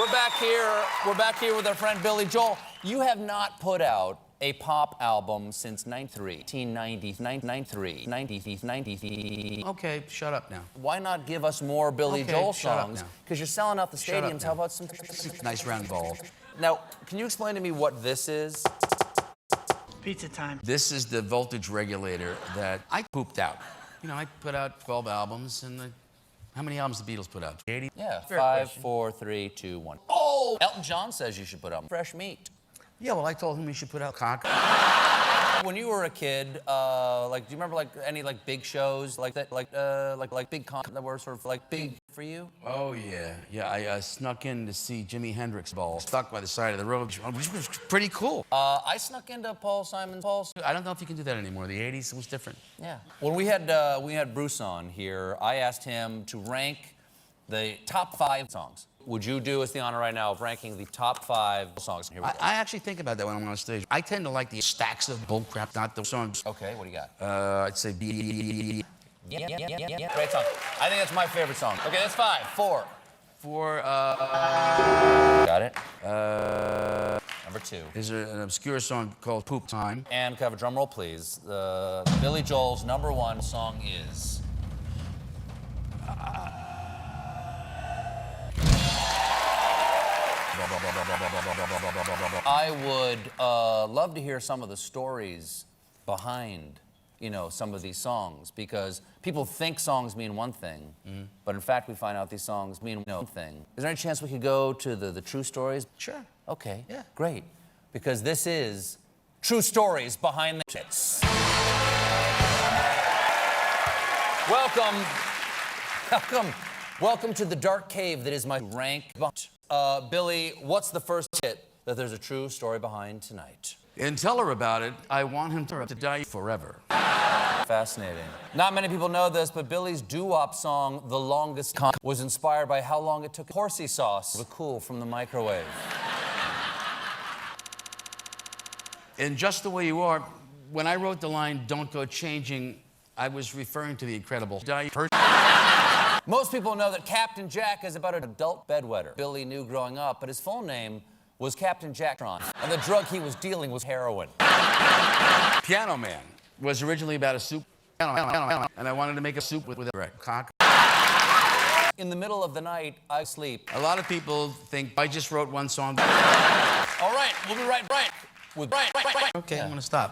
we're back here. We're back here with our friend Billy Joel. You have not put out a pop album since 1993. Okay, shut up now. Why not give us more Billy Joel songs? Because you're selling out the stadiums. How about some nice round ball? Now, can you explain to me what this is? Pizza time. This is the voltage regulator that I pooped out. You know, I put out 12 albums, and how many albums the Beatles put out? 80? Yeah, Fair 5, question. 4, 3, 2, 1. Oh! Elton John says you should put out fresh meat. Yeah, well, I told him he should put out cock. When you were a kid, do you remember any big shows like that, like big that were sort of big for you? Oh yeah. I snuck in to see Jimi Hendrix ball stuck by the side of the road, which was pretty cool. I snuck into Paul Simon's. I don't know if you can do that anymore. The '80s was different. Yeah. When we had Bruce on here, I asked him to rank the top 5 songs. Would you do us the honor right now of ranking the top 5 songs? Here we go. I actually think about that when I'm on stage. I tend to like the stacks of bullcrap, not the songs. Okay, what do you got? I'd say B. Yeah. Great song. I think that's my favorite song. Okay, that's 5. 4. Got it. Number 2. There's an obscure song called Poop Time. And can I have a drum roll, please? Billy Joel's number 1 song is... I would love to hear some of the stories behind, some of these songs, because people think songs mean one thing, but in fact we find out these songs mean one thing. Is there any chance we could go to the true stories? Sure. Okay. Yeah. Great. Because this is True Stories Behind the Hits. Welcome to the dark cave that is my rank. Billy, what's the first hit that there's a true story behind tonight? And tell her about it. I want him to die forever. Fascinating. Not many people know this, but Billy's doo-wop song, The Longest Con, was inspired by how long it took horsey sauce to cool from the microwave. And Just the Way You Are, when I wrote the line, "Don't go changing," I was referring to the incredible Most people know that Captain Jack is about an adult bedwetter Billy knew growing up, but his full name was Captain Jack Tron, and the drug he was dealing was heroin. Piano Man was originally about a soup, and I wanted to make a soup with a cock. In the middle of the night, I sleep. A lot of people think I just wrote one song. All right, we'll be right back. Okay, I'm gonna stop.